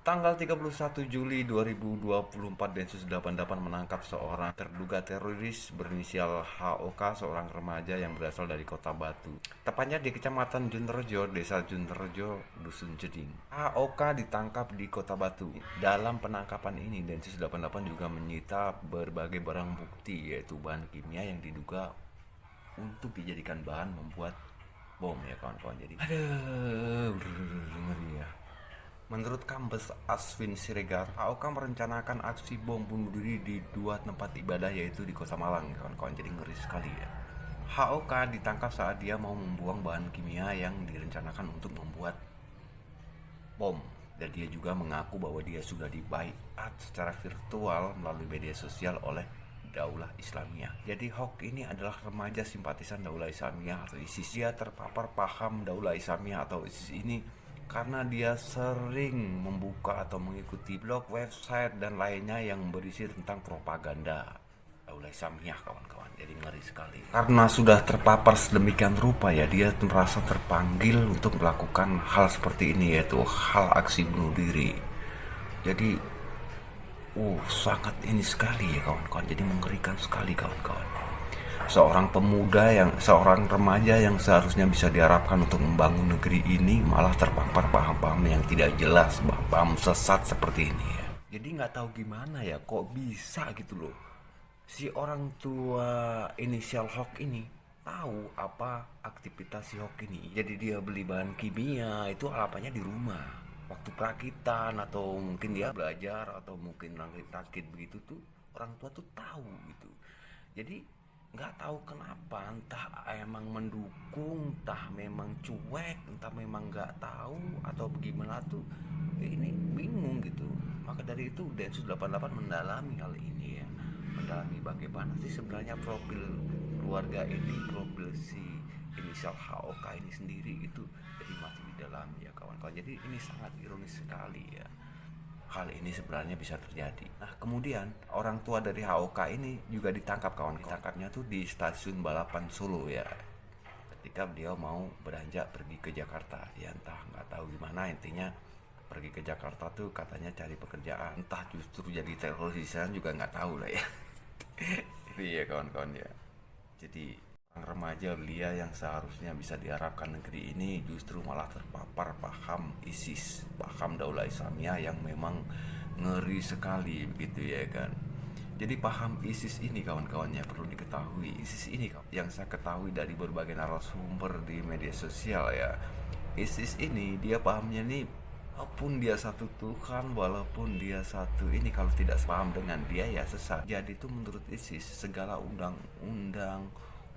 Tanggal 31 Juli 2024, Densus 88 menangkap seorang terduga teroris berinisial HOK, seorang remaja yang berasal dari Kota Batu. Tepatnya di Kecamatan Junrejo, Desa Junrejo, Dusun Jeding. HOK ditangkap di Kota Batu. Dalam penangkapan ini, Densus 88 juga menyita berbagai barang bukti, yaitu bahan kimia yang diduga untuk dijadikan bahan membuat bom ya kawan-kawan. Jadi ngeri ya. Menurut Kambes Aswin Siregar, HOK merencanakan aksi bom bunuh diri di dua tempat ibadah, yaitu di Kota Malang, kawan-kawan. Jadi ngeri sekali ya. HOK ditangkap saat dia mau membuang bahan kimia yang direncanakan untuk membuat bom. Dan dia juga mengaku bahwa dia sudah dibaiat secara virtual melalui media sosial oleh Daulah Islamiyah. Jadi HOK ini adalah remaja simpatisan Daulah Islamiyah atau ISIS. Dia terpapar paham Daulah Islamiyah atau ISIS ini karena dia sering membuka atau mengikuti blog, website, dan lainnya yang berisi tentang propaganda Daulah Islamiyah, kawan-kawan. Jadi ngeri sekali. Karena sudah terpapar sedemikian rupa ya, dia merasa terpanggil untuk melakukan hal seperti ini, yaitu hal aksi bunuh diri. Jadi sangat ini sekali ya kawan-kawan. Jadi mengerikan sekali kawan-kawan. Seorang remaja yang seharusnya bisa diharapkan untuk membangun negeri ini malah terpapar paham-paham yang tidak jelas, paham sesat seperti ini ya. Jadi nggak tahu gimana ya, kok bisa gitu loh. Si orang tua inisial HOK ini tahu apa aktivitas si HOK ini. Jadi dia beli bahan kimia itu alapannya di rumah. Waktu perakitan atau mungkin dia belajar atau mungkin rakit begitu tuh orang tua tuh tahu gitu. Jadi nggak tahu kenapa, entah emang mendukung, entah memang cuek, entah memang nggak tahu atau bagaimana tuh, ini bingung gitu. Maka dari itu Densus 88 mendalami hal ini ya, mendalami bagaimana sih sebenarnya profil keluarga ini, profil si inisial HOK ini sendiri itu, jadi masih didalami ya kawan-kawan. Jadi ini sangat ironis sekali ya, hal ini sebenarnya bisa terjadi. Nah kemudian orang tua dari HOK ini juga ditangkap kawan. Ditangkapnya tuh di stasiun balapan Solo ya, ketika beliau mau beranjak pergi ke Jakarta. Ya entah, nggak tahu gimana, intinya pergi ke Jakarta tuh katanya cari pekerjaan, entah justru jadi teroris di sana juga nggak tahu lah ya. Itu ya kawan-kawan ya. Jadi remaja belia yang seharusnya bisa diharapkan negeri ini justru malah terpapar paham ISIS, paham Daulah Islamiyah yang memang ngeri sekali begitu ya kan. Jadi paham ISIS ini kawan-kawannya perlu diketahui. ISIS ini yang saya ketahui dari berbagai narasumber di media sosial ya. ISIS ini dia pahamnya nih, walaupun dia satu Tuhan, walaupun dia satu ini, kalau tidak sepaham dengan dia ya sesat. Jadi itu menurut ISIS segala undang-undang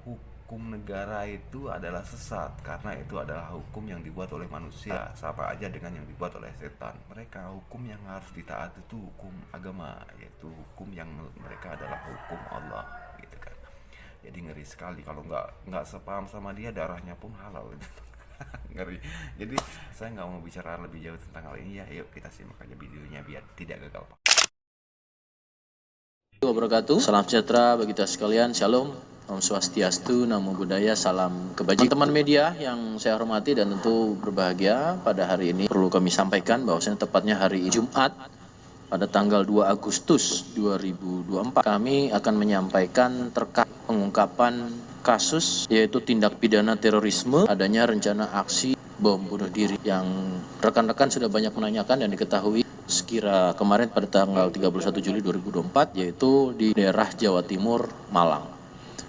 hukum negara itu adalah sesat, karena itu adalah hukum yang dibuat oleh manusia, sama aja dengan yang dibuat oleh setan. Mereka hukum yang harus ditaati itu hukum agama, yaitu hukum yang mereka adalah hukum Allah gitu kan. Jadi ngeri sekali kalau nggak sepaham sama dia, darahnya pun halal gitu. Ngeri. Jadi saya nggak mau bicara lebih jauh tentang hal ini ya. Yuk kita simak aja videonya biar tidak gagal. Wabarakatuh. Salam sejahtera bagi kita sekalian. Shalom. Om Swastiastu, Namo Buddhaya, salam kebajikan. Teman media yang saya hormati dan tentu berbahagia, pada hari ini perlu kami sampaikan bahwasanya tepatnya hari Jumat pada tanggal 2 Agustus 2024 kami akan menyampaikan terkait pengungkapan kasus yaitu tindak pidana terorisme, adanya rencana aksi bom bunuh diri yang rekan-rekan sudah banyak menanyakan dan diketahui sekira kemarin pada tanggal 31 Juli 2024 yaitu di daerah Jawa Timur, Malang.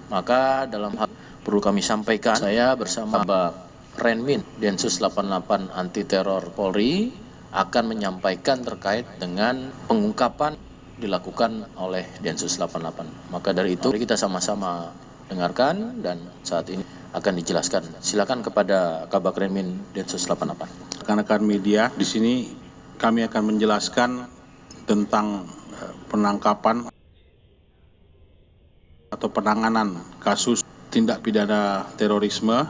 Maka dalam hal perlu kami sampaikan, saya bersama Pak Renmin Densus 88 Anti Teror Polri akan menyampaikan terkait dengan pengungkapan dilakukan oleh Densus 88. Maka dari itu kita sama-sama dengarkan dan saat ini akan dijelaskan. Silakan kepada Kabak Renmin Densus 88. Rekan-rekan media, di sini kami akan menjelaskan tentang penangkapan atau penanganan kasus tindak pidana terorisme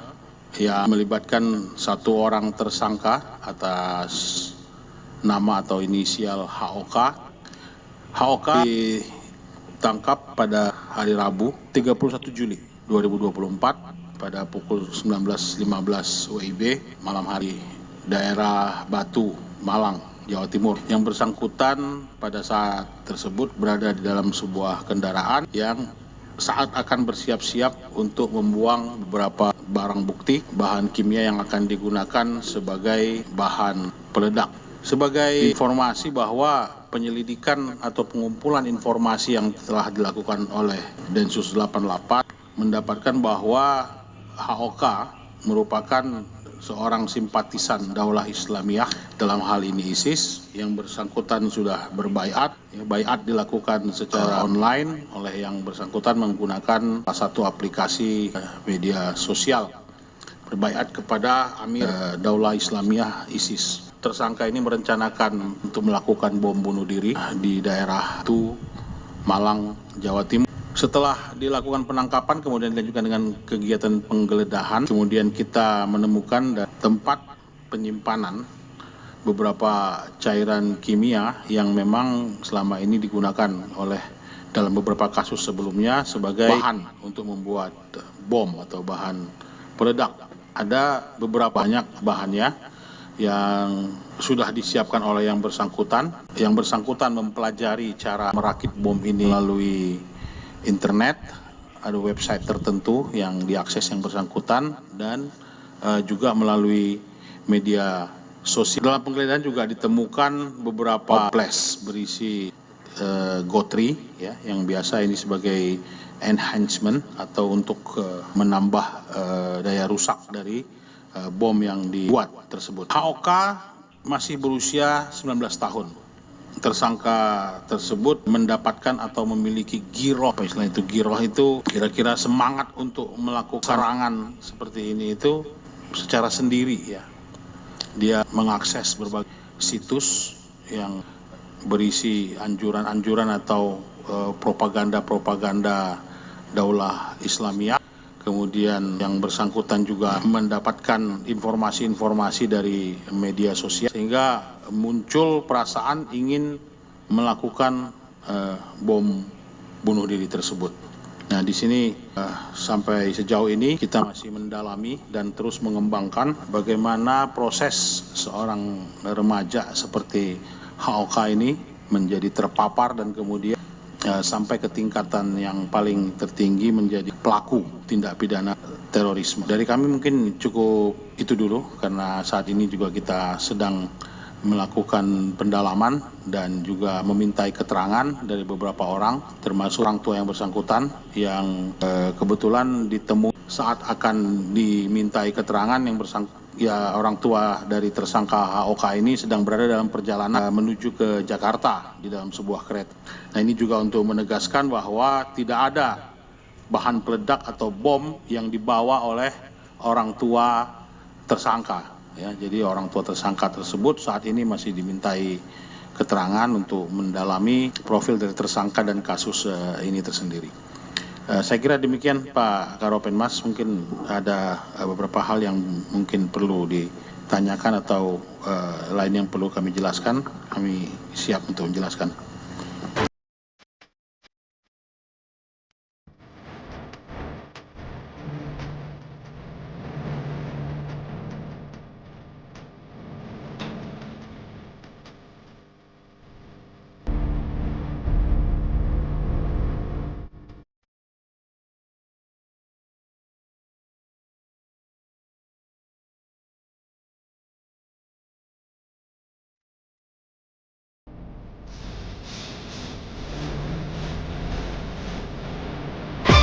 yang melibatkan satu orang tersangka atas nama atau inisial HOK. HOK ditangkap pada hari Rabu 31 Juli 2024 pada pukul 19.15 WIB malam hari daerah Batu, Malang Jawa Timur. Yang bersangkutan pada saat tersebut berada di dalam sebuah kendaraan yang saat akan bersiap-siap untuk membuang beberapa barang bukti, bahan kimia yang akan digunakan sebagai bahan peledak. Sebagai informasi bahwa penyelidikan atau pengumpulan informasi yang telah dilakukan oleh Densus 88 mendapatkan bahwa HOK merupakan seorang simpatisan Daulah Islamiyah, dalam hal ini ISIS, yang bersangkutan sudah berbaiat. Baiat dilakukan secara online oleh yang bersangkutan menggunakan salah satu aplikasi media sosial. Berbaiat kepada Amir Daulah Islamiyah ISIS. Tersangka ini merencanakan untuk melakukan bom bunuh diri di daerah Malang, Jawa Timur. Setelah dilakukan penangkapan, kemudian dilanjutkan dengan kegiatan penggeledahan, kemudian kita menemukan tempat penyimpanan beberapa cairan kimia yang memang selama ini digunakan oleh dalam beberapa kasus sebelumnya sebagai bahan untuk membuat bom atau bahan peledak. Ada beberapa banyak bahannya yang sudah disiapkan oleh yang bersangkutan. Yang bersangkutan mempelajari cara merakit bom ini melalui internet, ada website tertentu yang diakses yang bersangkutan dan juga melalui media sosial. Dalam penggeledahan juga ditemukan beberapa flash berisi gotri, ya, yang biasa ini sebagai enhancement atau untuk menambah daya rusak dari bom yang dibuat tersebut. HOK masih berusia 19 tahun. Tersangka tersebut mendapatkan atau memiliki giroh, istilah itu giroh itu kira-kira semangat untuk melakukan serangan seperti ini itu secara sendiri, ya. Dia mengakses berbagai situs yang berisi anjuran-anjuran atau propaganda-propaganda Daulah Islamiyah. Kemudian yang bersangkutan juga mendapatkan informasi-informasi dari media sosial sehingga muncul perasaan ingin melakukan bom bunuh diri tersebut. Nah, di sini sampai sejauh ini kita masih mendalami dan terus mengembangkan bagaimana proses seorang remaja seperti HOK ini menjadi terpapar dan kemudian sampai ke tingkatan yang paling tertinggi menjadi pelaku tindak pidana terorisme. Dari kami mungkin cukup itu dulu karena saat ini juga kita sedang melakukan pendalaman dan juga memintai keterangan dari beberapa orang termasuk orang tua yang bersangkutan yang kebetulan ditemui saat akan dimintai keterangan yang orang tua dari tersangka HOK ini sedang berada dalam perjalanan menuju ke Jakarta di dalam sebuah kereta. Nah, ini juga untuk menegaskan bahwa tidak ada bahan peledak atau bom yang dibawa oleh orang tua tersangka. Ya, jadi orang tua tersangka tersebut saat ini masih dimintai keterangan untuk mendalami profil dari tersangka dan kasus ini tersendiri. Saya kira demikian Pak Karopenmas, mungkin ada beberapa hal yang mungkin perlu ditanyakan atau lain yang perlu kami jelaskan, kami siap untuk menjelaskan.